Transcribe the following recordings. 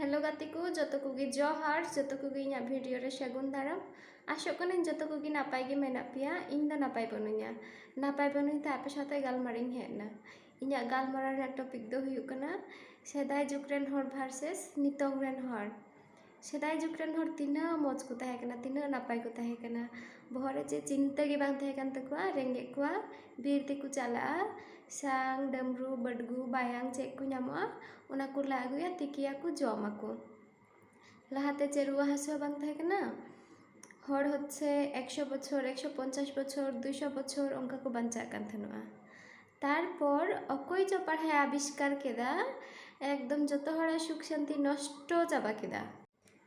Hello गाती को जो कोगी जोहार जो कोगी भिडियो रे सगुन दाराम आशोक जो कोगी नापाय गे मेना पेया इन दा नापाय बनुया नापाय बनुते आपे साथे गालमारिं हेना इन्या गालमारा टपिक दो हुयुग कना सेदाय जुग रेन हर भार्सेस नितोंग रेन हर सेदाय जुग रेन हर तिना मौज को ताहे कना तिना नापाय को ताहे कना बहरे जे चिंता गे बांग ताहे कान तकुआ रेंगे कुआ बीर तेको चला सांग डमरू बडगु बायांग चेक को नामोआ उना को लागुया तिकिया को जमा को लाहाते चे रुआ हासु बांग ताहे कना हर होच्छे 100 बछर 150 बछर 200 बछर ओंका को बांचा कान थानुआ तारपर अकय जो पढ़ाई आविष्कार केदा एकदम जो हड़ा सुख शांति नष्ट चाबा केदा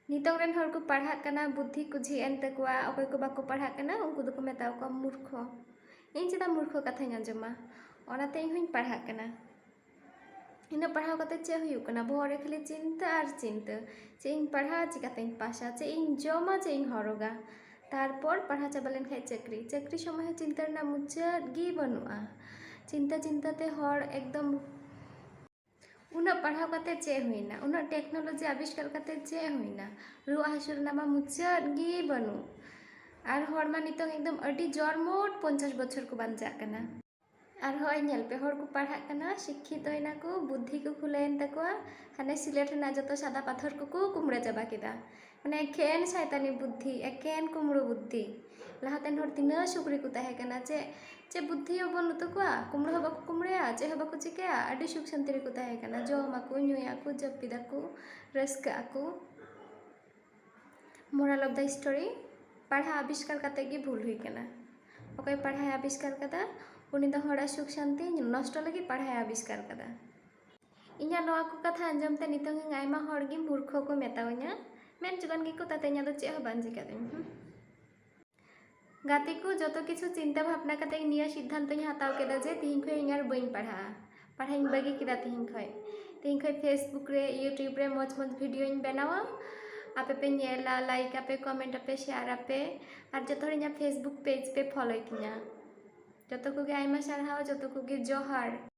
नितोंग रेन हर को पढ़ा कना बुद्धि को झिएन तकुआ अकय को बाको पढ़ा कना उनको दो को मेताव को मूर्ख इन चेदा मूर्ख कथाኝ आंजमा ओनाते इन हुई पढ़ा कना इन पढ़ाव कते चे हुयुग कना बहरे खाली चिंता और चिंता चे इन पढ़ा चिकातें पासा चे इन जमा चे इन हरगा तारपर पढ़ा चाबा लेन खाय चाकरी चाकरी समय चिंता रना मुचाद गे बनुआ चिंता चिंताते हर एकदम उना पढ़ाव कते चे हुईना उना टेक्नोलॉजी आविष्कार कते चे हुईना रुआ हासुर नामा मुचाद गे बनु और हर मा नितोंग एकदम अडी जरमोट 50 बछर को बांचा कना और हय नेल पे हर को पढ़ा कना शिक्षित होइना को बुद्धि को खुलेन तकुआ हाने सिलेट ना जतो सादा पाथर को कुमड़ा चाबा केदा माने एकेन शैतानी बुद्धि एकेन कुमड़ो बुद्धि लाहातेन हर तिना सुक्री को ताहे कना चे बुद्धि बनु तकुआ कुमड़ो बाको कुमड़या चे बाको चिकाया अडी सुख शांति रे को ताहे कना जमा को नुया को जपिदा को रस्का को मोरल ऑफ द स्टोरी पढ़ा आविष्कार कते गे भूल हुई कना ओकय पढ़ाई आविष्कार कदा उनी दो हड़ा सुख शांति नष्ट लगी पढ़ाई आविष्कार कदा इन्या नोआ को कथा आंजमते नितोंग आयमा हड़ गे मूर्ख को मेतावन्या मेन जुगान गे को ताते न्या दो चे हो बांजी कादें गाती को जो किछु चिंता भावना कते निया सिद्धांत हताव केदा जे तिहिं खय इन्यार बइन पढ़ा पढ़ाई बगी केदा तिहिं खय फेसबुक रे यूट्यूब रे मौज मौज भिडियो बनावा आपे पे नेला लाइक आपे कमेंट आपे शेयर आपे और जो थोड़ी फेसबुक पेज पे फॉलो किया जो को आयमा सारहाव जो को जोहार।